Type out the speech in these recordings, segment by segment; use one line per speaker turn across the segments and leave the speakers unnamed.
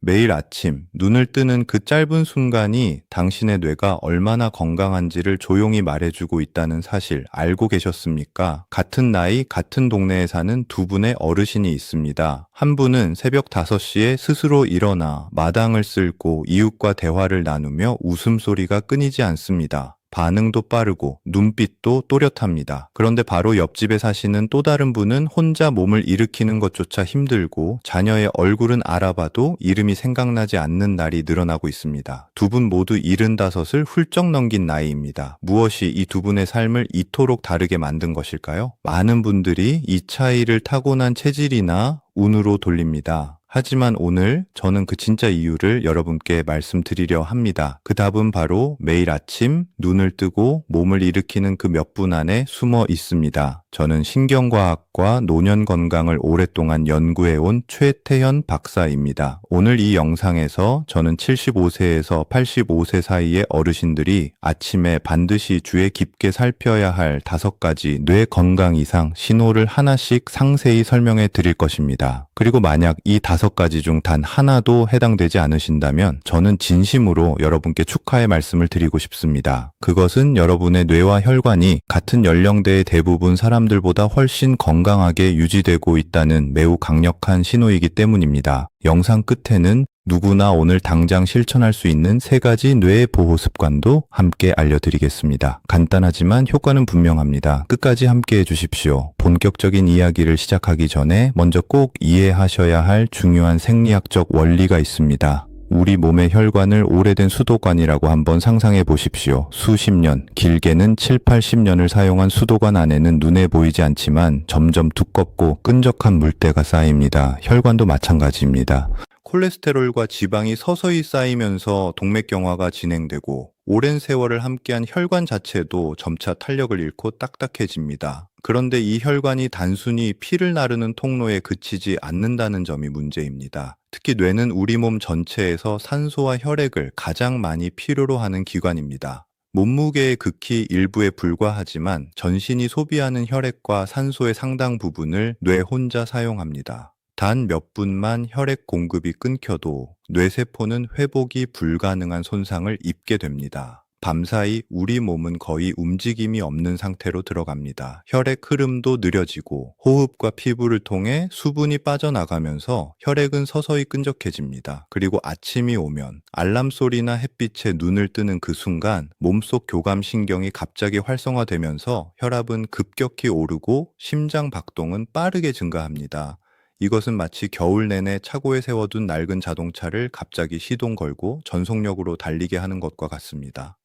매일 아침 눈을 뜨는 그 짧은 순간이 당신의 뇌가 얼마나 건강한지를 조용히 말해주고 있다는 사실 알고 계셨습니까? 같은 나이, 같은 동네에 사는 두 분의 어르신이 있습니다. 한 분은 새벽 5시에 스스로 일어나 마당을 쓸고 이웃과 대화를 나누며 웃음소리가 끊이지 않습니다. 반응도 빠르고 눈빛도 또렷합니다. 그런데 바로 옆집에 사시는 또 다른 분은 혼자 몸을 일으키는 것조차 힘들고 자녀의 얼굴은 알아봐도 이름이 생각나지 않는 날이 늘어나고 있습니다. 두 분 모두 75을 훌쩍 넘긴 나이입니다. 무엇이 이 두 분의 삶을 이토록 다르게 만든 것일까요? 많은 분들이 이 차이를 타고난 체질이나 운으로 돌립니다. 하지만 오늘 저는 그 진짜 이유를 여러분께 말씀드리려 합니다. 그 답은 바로 매일 아침 눈을 뜨고 몸을 일으키는 그 몇 분 안에 숨어 있습니다. 저는 신경과학과 노년 건강을 오랫동안 연구해온 최태현 박사입니다. 오늘 이 영상에서 저는 75세에서 85세 사이의 어르신들이 아침에 반드시 주의 깊게 살펴야 할 5가지 뇌 건강 이상 신호를 하나씩 상세히 설명해 드릴 것입니다. 그리고 만약 이 5가지 중 단 하나도 해당되지 않으신다면 저는 진심으로 여러분께 축하의 말씀을 드리고 싶습니다. 그것은 여러분의 뇌와 혈관이 같은 연령대의 대부분 사람들보다 훨씬 건강하게 유지되고 있다는 매우 강력한 신호이기 때문입니다. 영상 끝에는 누구나 오늘 당장 실천할 수 있는 3가지 뇌 보호 습관도 함께 알려드리겠습니다. 간단하지만 효과는 분명합니다. 끝까지 함께 해주십시오. 본격적인 이야기를 시작하기 전에 먼저 꼭 이해하셔야 할 중요한 생리학적 원리가 있습니다. 우리 몸의 혈관을 오래된 수도관이라고 한번 상상해 보십시오. 수십 년, 길게는 7, 80년을 사용한 수도관 안에는 눈에 보이지 않지만 점점 두껍고 끈적한 물때가 쌓입니다. 혈관도 마찬가지입니다. 콜레스테롤과 지방이 서서히 쌓이면서 동맥경화가 진행되고 오랜 세월을 함께한 혈관 자체도 점차 탄력을 잃고 딱딱해집니다. 그런데 이 혈관이 단순히 피를 나르는 통로에 그치지 않는다는 점이 문제입니다. 특히 뇌는 우리 몸 전체에서 산소와 혈액을 가장 많이 필요로 하는 기관입니다. 몸무게의 극히 일부에 불과하지만 전신이 소비하는 혈액과 산소의 상당 부분을 뇌 혼자 사용합니다. 단 몇 분만 혈액 공급이 끊겨도 뇌세포는 회복이 불가능한 손상을 입게 됩니다. 밤사이 우리 몸은 거의 움직임이 없는 상태로 들어갑니다. 혈액 흐름도 느려지고 호흡과 피부를 통해 수분이 빠져나가면서 혈액은 서서히 끈적해집니다. 그리고 아침이 오면 알람 소리나 햇빛에 눈을 뜨는 그 순간 몸속 교감신경이 갑자기 활성화되면서 혈압은 급격히 오르고 심장 박동은 빠르게 증가합니다. 이것은 마치 겨울 내내 차고에 세워둔 낡은 자동차를 갑자기 시동 걸고 전속력으로 달리게 하는 것과 같습니다.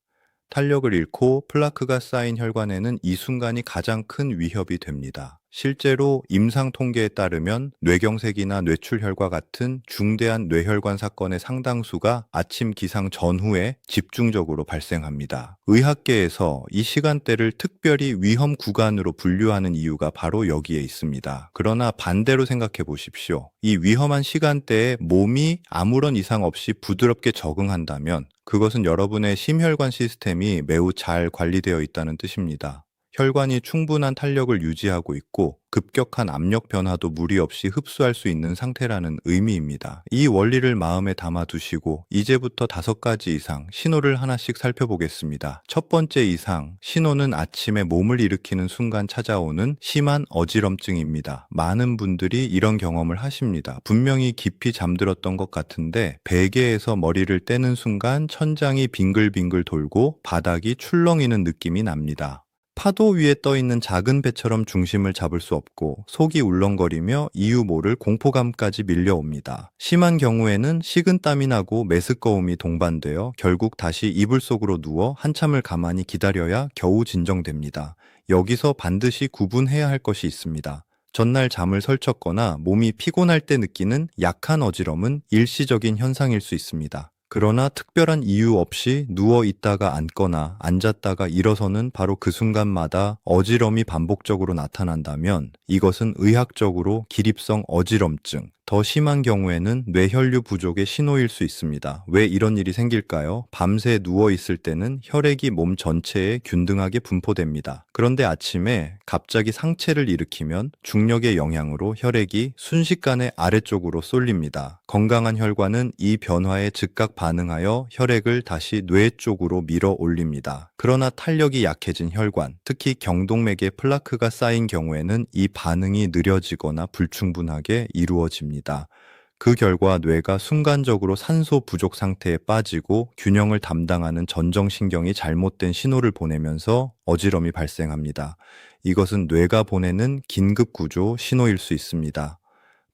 탄력을 잃고 플라크가 쌓인 혈관에는 이 순간이 가장 큰 위협이 됩니다. 실제로 임상 통계에 따르면 뇌경색이나 뇌출혈과 같은 중대한 뇌혈관 사건의 상당수가 아침 기상 전후에 집중적으로 발생합니다. 의학계에서 이 시간대를 특별히 위험 구간으로 분류하는 이유가 바로 여기에 있습니다. 그러나 반대로 생각해 보십시오. 이 위험한 시간대에 몸이 아무런 이상 없이 부드럽게 적응한다면 그것은 여러분의 심혈관 시스템이 매우 잘 관리되어 있다는 뜻입니다. 혈관이 충분한 탄력을 유지하고 있고 급격한 압력 변화도 무리 없이 흡수할 수 있는 상태라는 의미입니다. 이 원리를 마음에 담아두시고 이제부터 5가지 이상 신호를 하나씩 살펴보겠습니다. 첫 번째 이상, 신호는 아침에 몸을 일으키는 순간 찾아오는 심한 어지럼증입니다. 많은 분들이 이런 경험을 하십니다. 분명히 깊이 잠들었던 것 같은데 베개에서 머리를 떼는 순간 천장이 빙글빙글 돌고 바닥이 출렁이는 느낌이 납니다. 파도 위에 떠있는 작은 배처럼 중심을 잡을 수 없고 속이 울렁거리며 이유 모를 공포감까지 밀려옵니다. 심한 경우에는 식은땀이 나고 메스꺼움이 동반되어 결국 다시 이불 속으로 누워 한참을 가만히 기다려야 겨우 진정됩니다. 여기서 반드시 구분해야 할 것이 있습니다. 전날 잠을 설쳤거나 몸이 피곤할 때 느끼는 약한 어지럼은 일시적인 현상일 수 있습니다. 그러나 특별한 이유 없이 누워 있다가 앉거나 앉았다가 일어서는 바로 그 순간마다 어지럼이 반복적으로 나타난다면 이것은 의학적으로 기립성 어지럼증, 더 심한 경우에는 뇌혈류 부족의 신호일 수 있습니다. 왜 이런 일이 생길까요? 밤새 누워 있을 때는 혈액이 몸 전체에 균등하게 분포됩니다. 그런데 아침에 갑자기 상체를 일으키면 중력의 영향으로 혈액이 순식간에 아래쪽으로 쏠립니다. 건강한 혈관은 이 변화에 즉각 반응하여 혈액을 다시 뇌 쪽으로 밀어 올립니다. 그러나 탄력이 약해진 혈관, 특히 경동맥에 플라크가 쌓인 경우에는 이 반응이 느려지거나 불충분하게 이루어집니다. 그 결과 뇌가 순간적으로 산소 부족 상태에 빠지고 균형을 담당하는 전정신경이 잘못된 신호를 보내면서 어지럼이 발생합니다. 이것은 뇌가 보내는 긴급 구조 신호일 수 있습니다.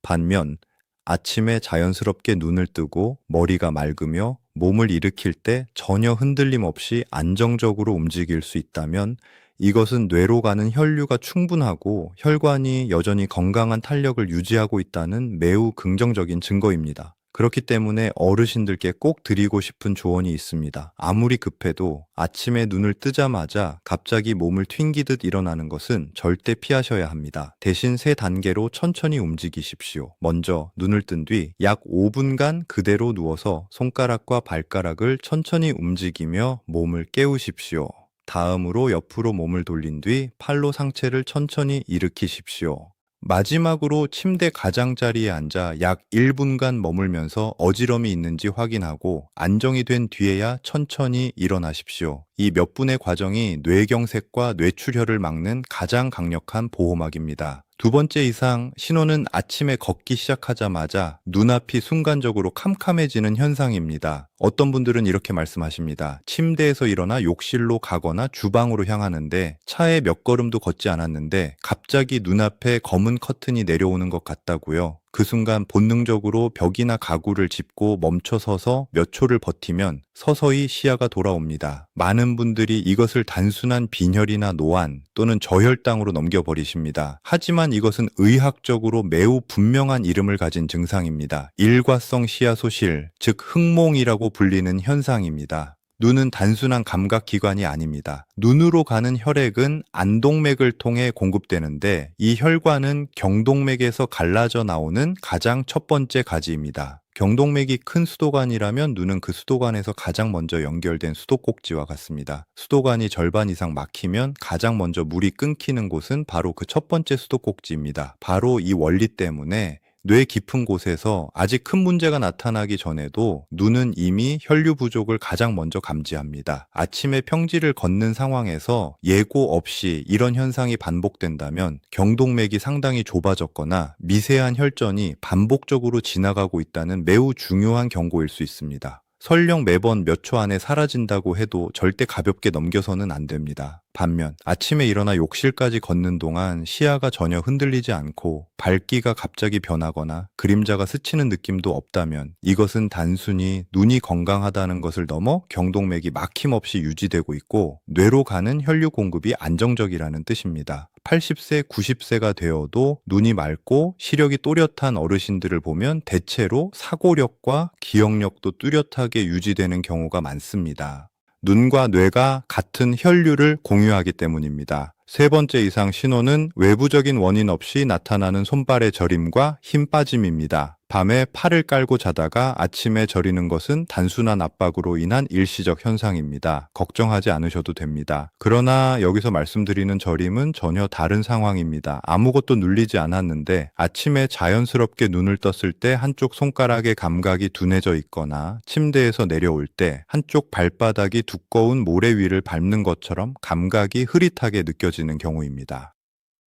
반면 아침에 자연스럽게 눈을 뜨고 머리가 맑으며 몸을 일으킬 때 전혀 흔들림 없이 안정적으로 움직일 수 있다면 이것은 뇌로 가는 혈류가 충분하고 혈관이 여전히 건강한 탄력을 유지하고 있다는 매우 긍정적인 증거입니다. 그렇기 때문에 어르신들께 꼭 드리고 싶은 조언이 있습니다. 아무리 급해도 아침에 눈을 뜨자마자 갑자기 몸을 튕기듯 일어나는 것은 절대 피하셔야 합니다. 대신 세 단계로 천천히 움직이십시오. 먼저 눈을 뜬 뒤 약 5분간 그대로 누워서 손가락과 발가락을 천천히 움직이며 몸을 깨우십시오. 다음으로 옆으로 몸을 돌린 뒤 팔로 상체를 천천히 일으키십시오. 마지막으로 침대 가장자리에 앉아 약 1분간 머물면서 어지럼이 있는지 확인하고 안정이 된 뒤에야 천천히 일어나십시오. 이 몇 분의 과정이 뇌경색과 뇌출혈을 막는 가장 강력한 보호막입니다. 두 번째 이상 신호는 아침에 걷기 시작하자마자 눈앞이 순간적으로 캄캄해지는 현상입니다. 어떤 분들은 이렇게 말씀하십니다. 침대에서 일어나 욕실로 가거나 주방으로 향하는데 차에 몇 걸음도 걷지 않았는데 갑자기 눈앞에 검은 커튼이 내려오는 것 같다고요. 그 순간 본능적으로 벽이나 가구를 짚고 멈춰 서서 몇 초를 버티면 서서히 시야가 돌아옵니다. 많은 분들이 이것을 단순한 빈혈이나 노안 또는 저혈당으로 넘겨버리십니다. 하지만 이것은 의학적으로 매우 분명한 이름을 가진 증상입니다. 일과성 시야 소실, 즉 흑몽이라고 불리는 현상입니다. 눈은 단순한 감각기관이 아닙니다. 눈으로 가는 혈액은 안동맥을 통해 공급되는데 이 혈관은 경동맥에서 갈라져 나오는 가장 첫 번째 가지입니다. 경동맥이 큰 수도관이라면 눈은 그 수도관에서 가장 먼저 연결된 수도꼭지와 같습니다. 수도관이 절반 이상 막히면 가장 먼저 물이 끊기는 곳은 바로 그 첫 번째 수도꼭지입니다. 바로 이 원리 때문에 뇌 깊은 곳에서 아직 큰 문제가 나타나기 전에도 눈은 이미 혈류 부족을 가장 먼저 감지합니다. 아침에 평지를 걷는 상황에서 예고 없이 이런 현상이 반복된다면 경동맥이 상당히 좁아졌거나 미세한 혈전이 반복적으로 지나가고 있다는 매우 중요한 경고일 수 있습니다. 설령 매번 몇 초 안에 사라진다고 해도 절대 가볍게 넘겨서는 안 됩니다. 반면 아침에 일어나 욕실까지 걷는 동안 시야가 전혀 흔들리지 않고 밝기가 갑자기 변하거나 그림자가 스치는 느낌도 없다면 이것은 단순히 눈이 건강하다는 것을 넘어 경동맥이 막힘없이 유지되고 있고 뇌로 가는 혈류 공급이 안정적이라는 뜻입니다. 80세, 90세가 되어도 눈이 맑고 시력이 또렷한 어르신들을 보면 대체로 사고력과 기억력도 뚜렷하게 유지되는 경우가 많습니다. 눈과 뇌가 같은 혈류를 공유하기 때문입니다. 세 번째 이상 신호는 외부적인 원인 없이 나타나는 손발의 저림과 힘 빠짐입니다. 밤에 팔을 깔고 자다가 아침에 저리는 것은 단순한 압박으로 인한 일시적 현상입니다. 걱정하지 않으셔도 됩니다. 그러나 여기서 말씀드리는 저림은 전혀 다른 상황입니다. 아무것도 눌리지 않았는데 아침에 자연스럽게 눈을 떴을 때 한쪽 손가락의 감각이 둔해져 있거나 침대에서 내려올 때 한쪽 발바닥이 두꺼운 모래 위를 밟는 것처럼 감각이 흐릿하게 느껴지는 경우입니다.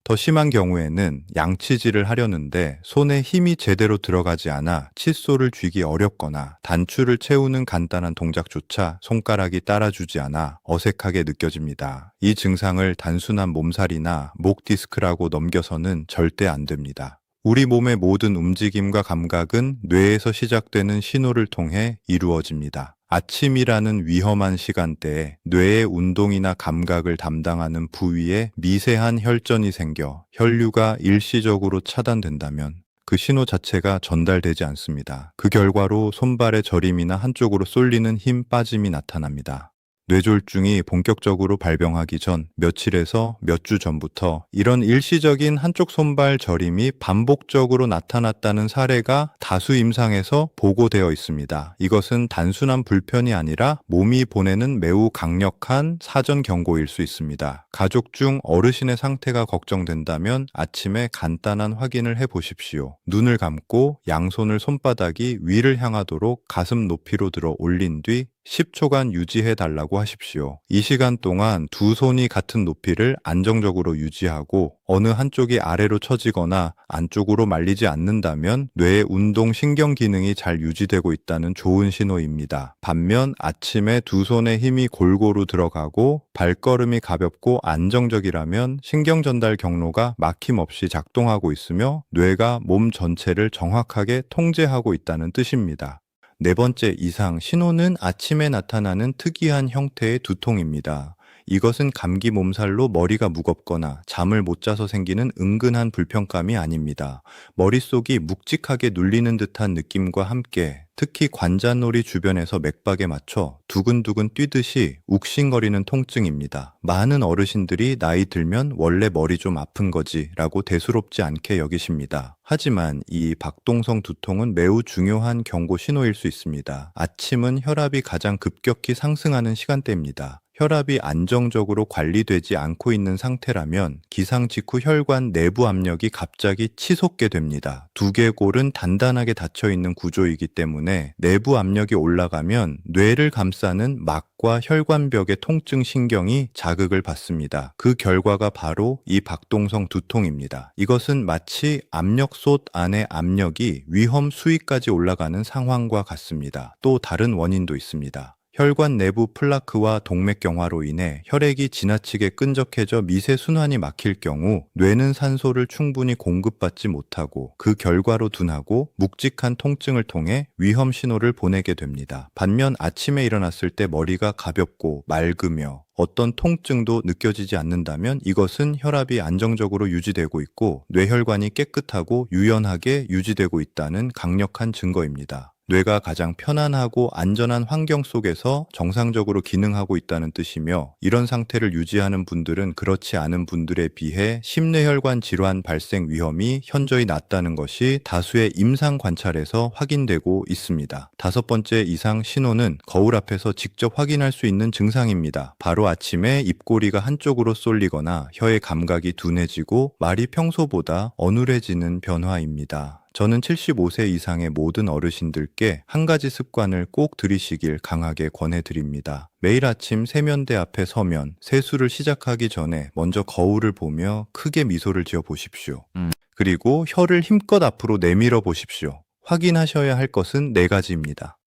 더 심한 경우에는 양치질을 하려는데 손에 힘이 제대로 들어가지 않아 칫솔을 쥐기 어렵거나 단추를 채우는 간단한 동작조차 손가락이 따라주지 않아 어색하게 느껴집니다. 이 증상을 단순한 몸살이나 목 디스크라고 넘겨서는 절대 안 됩니다. 우리 몸의 모든 움직임과 감각은 뇌에서 시작되는 신호를 통해 이루어집니다. 아침이라는 위험한 시간대에 뇌의 운동이나 감각을 담당하는 부위에 미세한 혈전이 생겨 혈류가 일시적으로 차단된다면 그 신호 자체가 전달되지 않습니다. 그 결과로 손발의 저림이나 한쪽으로 쏠리는 힘 빠짐이 나타납니다. 뇌졸중이 본격적으로 발병하기 전 며칠에서 몇 주 전부터 이런 일시적인 한쪽 손발 저림이 반복적으로 나타났다는 사례가 다수 임상에서 보고되어 있습니다. 이것은 단순한 불편이 아니라 몸이 보내는 매우 강력한 사전 경고일 수 있습니다. 가족 중 어르신의 상태가 걱정된다면 아침에 간단한 확인을 해 보십시오. 눈을 감고 양손을 손바닥이 위를 향하도록 가슴 높이로 들어 올린 뒤 10초간 유지해 달라고 하십시오. 이 시간 동안 두 손이 같은 높이를 안정적으로 유지하고 어느 한쪽이 아래로 처지거나 안쪽으로 말리지 않는다면 뇌의 운동 신경 기능이 잘 유지되고 있다는 좋은 신호입니다. 반면 아침에 두 손의 힘이 골고루 들어가고 발걸음이 가볍고 안정적이라면 신경 전달 경로가 막힘없이 작동하고 있으며 뇌가 몸 전체를 정확하게 통제하고 있다는 뜻입니다. 네 번째 이상 신호는 아침에 나타나는 특이한 형태의 두통입니다. 이것은 감기 몸살로 머리가 무겁거나 잠을 못 자서 생기는 은근한 불편감이 아닙니다. 머릿속이 묵직하게 눌리는 듯한 느낌과 함께 특히 관자놀이 주변에서 맥박에 맞춰 두근두근 뛰듯이 욱신거리는 통증입니다. 많은 어르신들이 나이 들면 원래 머리 좀 아픈 거지 라고 대수롭지 않게 여기십니다. 하지만 이 박동성 두통은 매우 중요한 경고 신호일 수 있습니다. 아침은 혈압이 가장 급격히 상승하는 시간대입니다. 혈압이 안정적으로 관리되지 않고 있는 상태라면 기상 직후 혈관 내부 압력이 갑자기 치솟게 됩니다. 두개골은 단단하게 닫혀 있는 구조이기 때문에 내부 압력이 올라가면 뇌를 감싸는 막과 혈관벽의 통증 신경이 자극을 받습니다. 그 결과가 바로 이 박동성 두통입니다. 이것은 마치 압력솥 안의 압력이 위험 수위까지 올라가는 상황과 같습니다. 또 다른 원인도 있습니다. 혈관 내부 플라크와 동맥경화로 인해 혈액이 지나치게 끈적해져 미세 순환이 막힐 경우 뇌는 산소를 충분히 공급받지 못하고 그 결과로 둔하고 묵직한 통증을 통해 위험 신호를 보내게 됩니다. 반면 아침에 일어났을 때 머리가 가볍고 맑으며 어떤 통증도 느껴지지 않는다면 이것은 혈압이 안정적으로 유지되고 있고 뇌혈관이 깨끗하고 유연하게 유지되고 있다는 강력한 증거입니다. 뇌가 가장 편안하고 안전한 환경 속에서 정상적으로 기능하고 있다는 뜻이며 이런 상태를 유지하는 분들은 그렇지 않은 분들에 비해 심뇌혈관 질환 발생 위험이 현저히 낮다는 것이 다수의 임상 관찰에서 확인되고 있습니다. 다섯 번째 이상 신호는 거울 앞에서 직접 확인할 수 있는 증상입니다. 바로 아침에 입꼬리가 한쪽으로 쏠리거나 혀의 감각이 둔해지고 말이 평소보다 어눌해지는 변화입니다. 저는 75세 이상의 모든 어르신들께 한 가지 습관을 꼭 들이시길 강하게 권해드립니다. 매일 아침 세면대 앞에 서면 세수를 시작하기 전에 먼저 거울을 보며 크게 미소를 지어 보십시오. 그리고 혀를 힘껏 앞으로 내밀어 보십시오. 확인하셔야 할 것은 네 가지입니다.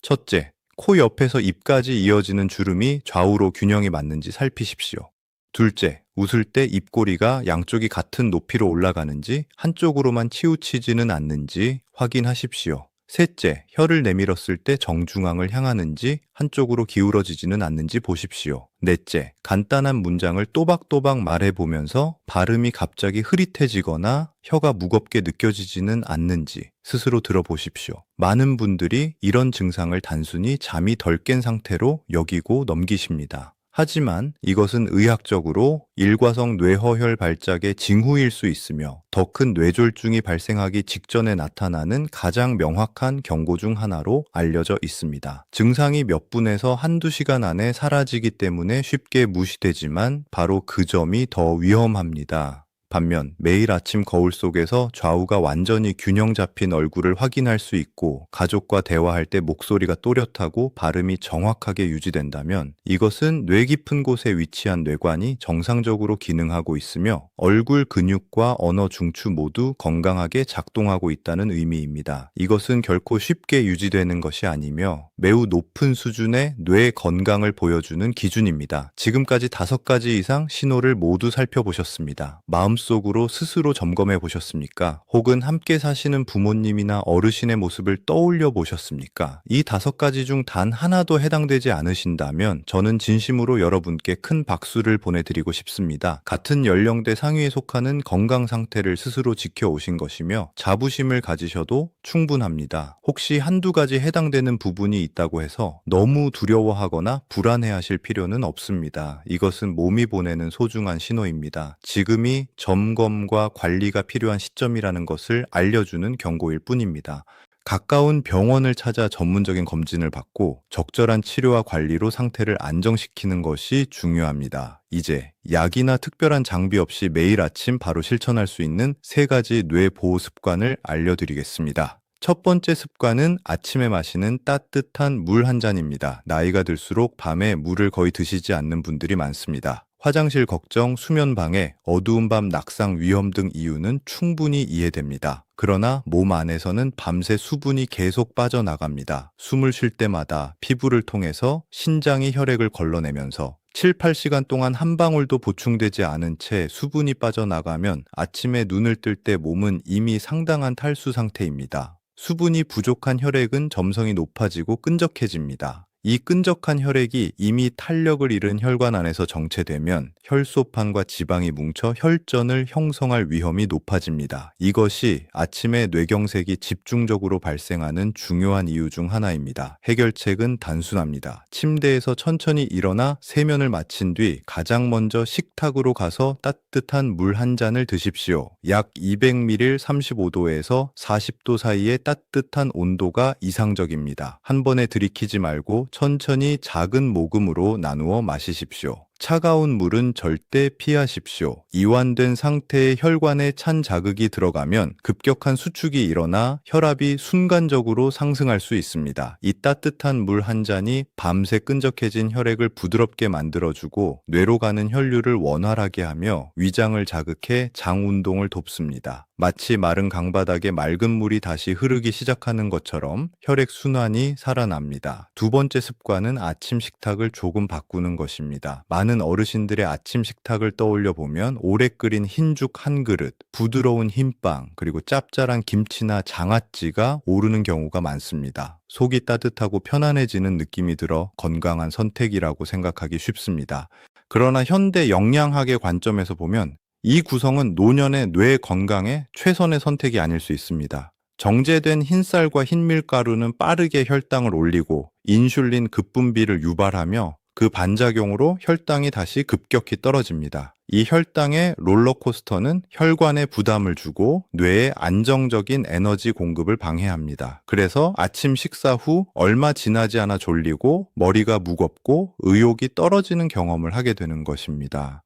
첫째, 코 옆에서 입까지 이어지는 주름이 좌우로 균형이 맞는지 살피십시오. 둘째, 웃을 때 입꼬리가 양쪽이 같은 높이로 올라가는지 한쪽으로만 치우치지는 않는지 확인하십시오. 셋째, 혀를 내밀었을 때 정중앙을 향하는지 한쪽으로 기울어지지는 않는지 보십시오. 넷째, 간단한 문장을 또박또박 말해보면서 발음이 갑자기 흐릿해지거나 혀가 무겁게 느껴지지는 않는지 스스로 들어보십시오. 많은 분들이 이런 증상을 단순히 잠이 덜 깬 상태로 여기고 넘기십니다. 하지만 이것은 의학적으로 일과성 뇌허혈 발작의 징후일 수 있으며 더 큰 뇌졸중이 발생하기 직전에 나타나는 가장 명확한 경고 중 하나로 알려져 있습니다. 증상이 몇 분에서 한두 시간 안에 사라지기 때문에 쉽게 무시되지만 바로 그 점이 더 위험합니다. 반면 매일 아침 거울 속에서 좌우가 완전히 균형 잡힌 얼굴을 확인할 수 있고 가족과 대화할 때 목소리가 또렷하고 발음이 정확하게 유지된다면 이것은 뇌 깊은 곳에 위치한 뇌관이 정상적으로 기능하고 있으며 얼굴 근육과 언어 중추 모두 건강하게 작동하고 있다는 의미입니다. 이것은 결코 쉽게 유지되는 것이 아니며 매우 높은 수준의 뇌 건강을 보여주는 기준입니다. 지금까지 5가지 이상 신호를 모두 살펴보셨습니다. 마음 마음속으로 스스로 점검해 보셨습니까? 혹은 함께 사시는 부모님이나 어르신의 모습을 떠올려 보셨습니까? 이 5가지 중 단 하나도 해당되지 않으신다면 저는 진심으로 여러분께 큰 박수를 보내드리고 싶습니다. 같은 연령대 상위에 속하는 건강 상태를 스스로 지켜오신 것이며 자부심을 가지셔도 충분합니다. 혹시 한두 가지 해당되는 부분이 있다고 해서 너무 두려워하거나 불안해하실 필요는 없습니다. 이것은 몸이 보내는 소중한 신호입니다. 지금이 점검과 관리가 필요한 시점이라는 것을 알려주는 경고일 뿐입니다. 가까운 병원을 찾아 전문적인 검진을 받고 적절한 치료와 관리로 상태를 안정시키는 것이 중요합니다. 이제 약이나 특별한 장비 없이 매일 아침 바로 실천할 수 있는 3가지 뇌 보호 습관을 알려드리겠습니다. 첫 번째 습관은 아침에 마시는 따뜻한 물 한 잔입니다. 나이가 들수록 밤에 물을 거의 드시지 않는 분들이 많습니다. 화장실 걱정, 수면 방해, 어두운 밤 낙상 위험 등 이유는 충분히 이해됩니다. 그러나 몸 안에서는 밤새 수분이 계속 빠져나갑니다. 숨을 쉴 때마다 피부를 통해서 신장이 혈액을 걸러내면서 7, 8시간 동안 한 방울도 보충되지 않은 채 수분이 빠져나가면 아침에 눈을 뜰 때 몸은 이미 상당한 탈수 상태입니다. 수분이 부족한 혈액은 점성이 높아지고 끈적해집니다. 이 끈적한 혈액이 이미 탄력을 잃은 혈관 안에서 정체되면 혈소판과 지방이 뭉쳐 혈전을 형성할 위험이 높아집니다. 이것이 아침에 뇌경색이 집중적으로 발생하는 중요한 이유 중 하나입니다. 해결책은 단순합니다. 침대에서 천천히 일어나 세면을 마친 뒤 가장 먼저 식탁으로 가서 따뜻한 물 한 잔을 드십시오. 약 200ml 35도에서 40도 사이의 따뜻한 온도가 이상적입니다. 한 번에 들이키지 말고 천천히 작은 모금으로 나누어 마시십시오. 차가운 물은 절대 피하십시오. 이완된 상태의 혈관에 찬 자극이 들어가면 급격한 수축이 일어나 혈압이 순간적으로 상승할 수 있습니다. 이 따뜻한 물 한 잔이 밤새 끈적해진 혈액을 부드럽게 만들어주고 뇌로 가는 혈류를 원활하게 하며 위장을 자극해 장 운동을 돕습니다. 마치 마른 강바닥에 맑은 물이 다시 흐르기 시작하는 것처럼 혈액 순환이 살아납니다. 두 번째 습관은 아침 식탁을 조금 바꾸는 것입니다. 많은 어르신들의 아침 식탁을 떠올려 보면 오래 끓인 흰죽 한 그릇, 부드러운 흰빵, 그리고 짭짤한 김치나 장아찌가 오르는 경우가 많습니다. 속이 따뜻하고 편안해지는 느낌이 들어 건강한 선택이라고 생각하기 쉽습니다. 그러나 현대 영양학의 관점에서 보면 이 구성은 노년의 뇌 건강에 최선의 선택이 아닐 수 있습니다. 정제된 흰쌀과 흰밀가루는 빠르게 혈당을 올리고 인슐린 급분비를 유발하며 그 반작용으로 혈당이 다시 급격히 떨어집니다. 이 혈당의 롤러코스터는 혈관에 부담을 주고 뇌에 안정적인 에너지 공급을 방해합니다. 그래서 아침 식사 후 얼마 지나지 않아 졸리고 머리가 무겁고 의욕이 떨어지는 경험을 하게 되는 것입니다.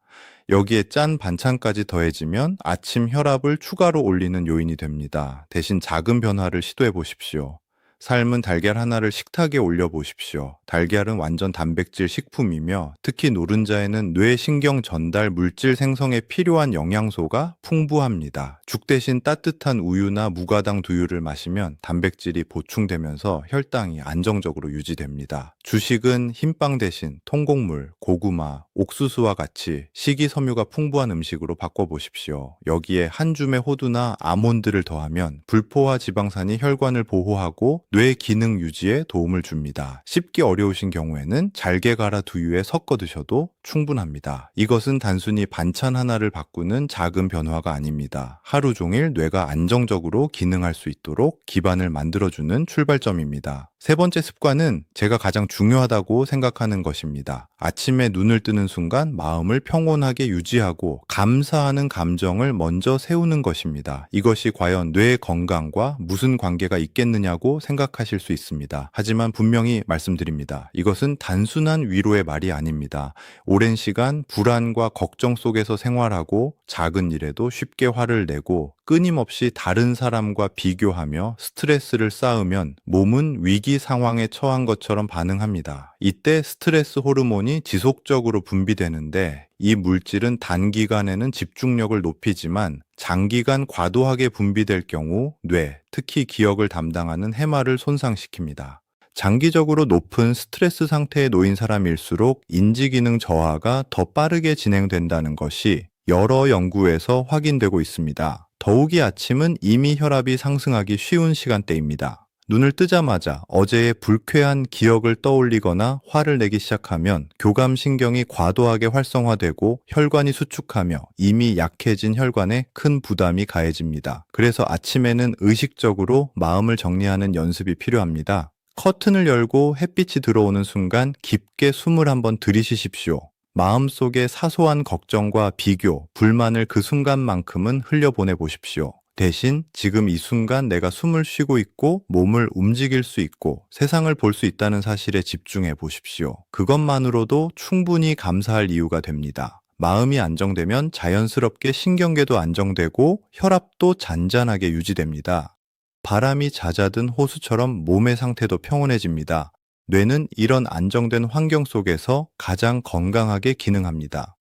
여기에 짠 반찬까지 더해지면 아침 혈압을 추가로 올리는 요인이 됩니다. 대신 작은 변화를 시도해 보십시오. 삶은 달걀 하나를 식탁에 올려보십시오. 달걀은 완전 단백질 식품이며 특히 노른자에는 뇌신경 전달 물질 생성에 필요한 영양소가 풍부합니다. 죽 대신 따뜻한 우유나 무가당 두유를 마시면 단백질이 보충되면서 혈당이 안정적으로 유지됩니다. 주식은 흰빵 대신 통곡물, 고구마, 옥수수와 같이 식이섬유가 풍부한 음식으로 바꿔보십시오. 여기에 한 줌의 호두나 아몬드를 더하면 불포화 지방산이 혈관을 보호하고 뇌 기능 유지에 도움을 줍니다. 씹기 어려우신 경우에는 잘게 갈아 두유에 섞어 드셔도 충분합니다. 이것은 단순히 반찬 하나를 바꾸는 작은 변화가 아닙니다. 하루 종일 뇌가 안정적으로 기능할 수 있도록 기반을 만들어주는 출발점입니다. 세 번째 습관은 제가 가장 중요하다고 생각하는 것입니다. 아침에 눈을 뜨는 순간 마음을 평온하게 유지하고 감사하는 감정을 먼저 세우는 것입니다. 이것이 과연 뇌 건강과 무슨 관계가 있겠느냐고 생각하실 수 있습니다. 하지만 분명히 말씀드립니다. 이것은 단순한 위로의 말이 아닙니다. 오랜 시간 불안과 걱정 속에서 생활하고 작은 일에도 쉽게 화를 내고 끊임없이 다른 사람과 비교하며 스트레스를 쌓으면 몸은 위기 상황에 처한 것처럼 반응합니다. 이때 스트레스 호르몬이 지속적으로 분비되는데 이 물질은 단기간에는 집중력을 높이지만 장기간 과도하게 분비될 경우 뇌, 특히 기억을 담당하는 해마를 손상시킵니다. 장기적으로 높은 스트레스 상태에 놓인 사람일수록 인지기능 저하가 더 빠르게 진행된다는 것이 여러 연구에서 확인되고 있습니다. 더욱이 아침은 이미 혈압이 상승하기 쉬운 시간대입니다. 눈을 뜨자마자 어제의 불쾌한 기억을 떠올리거나 화를 내기 시작하면 교감신경이 과도하게 활성화되고 혈관이 수축하며 이미 약해진 혈관에 큰 부담이 가해집니다. 그래서 아침에는 의식적으로 마음을 정리하는 연습이 필요합니다. 커튼을 열고 햇빛이 들어오는 순간 깊게 숨을 한번 들이쉬십시오. 마음속의 사소한 걱정과 비교, 불만을 그 순간만큼은 흘려보내 보십시오. 대신 지금 이 순간 내가 숨을 쉬고 있고 몸을 움직일 수 있고 세상을 볼 수 있다는 사실에 집중해 보십시오. 그것만으로도 충분히 감사할 이유가 됩니다. 마음이 안정되면 자연스럽게 신경계도 안정되고 혈압도 잔잔하게 유지됩니다. 바람이 잦아든 호수처럼 몸의 상태도 평온해집니다. 뇌는 이런 안정된 환경 속에서 가장 건강하게 기능합니다.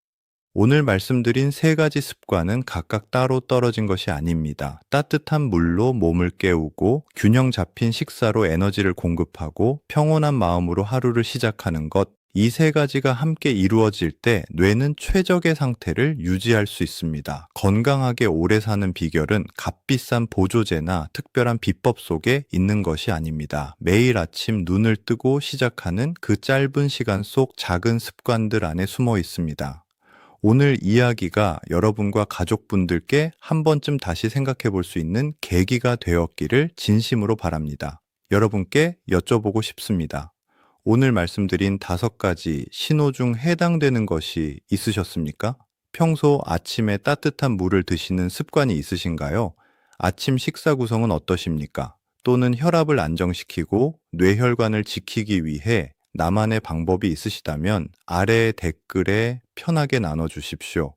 오늘 말씀드린 세 가지 습관은 각각 따로 떨어진 것이 아닙니다. 따뜻한 물로 몸을 깨우고 균형 잡힌 식사로 에너지를 공급하고 평온한 마음으로 하루를 시작하는 것, 이 세 가지가 함께 이루어질 때 뇌는 최적의 상태를 유지할 수 있습니다. 건강하게 오래 사는 비결은 값비싼 보조제나 특별한 비법 속에 있는 것이 아닙니다. 매일 아침 눈을 뜨고 시작하는 그 짧은 시간 속 작은 습관들 안에 숨어 있습니다. 오늘 이야기가 여러분과 가족분들께 한 번쯤 다시 생각해 볼 수 있는 계기가 되었기를 진심으로 바랍니다. 여러분께 여쭤보고 싶습니다. 오늘 말씀드린 5가지 신호 중 해당되는 것이 있으셨습니까? 평소 아침에 따뜻한 물을 드시는 습관이 있으신가요? 아침 식사 구성은 어떠십니까? 또는 혈압을 안정시키고 뇌혈관을 지키기 위해 나만의 방법이 있으시다면 아래 댓글에 편하게 나눠주십시오.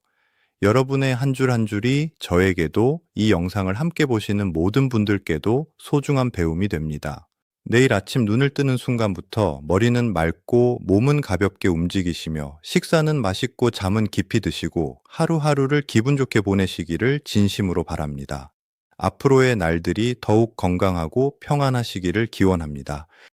여러분의 한 줄 한 줄이 저에게도 이 영상을 함께 보시는 모든 분들께도 소중한 배움이 됩니다. 내일 아침 눈을 뜨는 순간부터 머리는 맑고 몸은 가볍게 움직이시며 식사는 맛있고 잠은 깊이 드시고 하루하루를 기분 좋게 보내시기를 진심으로 바랍니다. 앞으로의 날들이 더욱 건강하고 평안하시기를 기원합니다.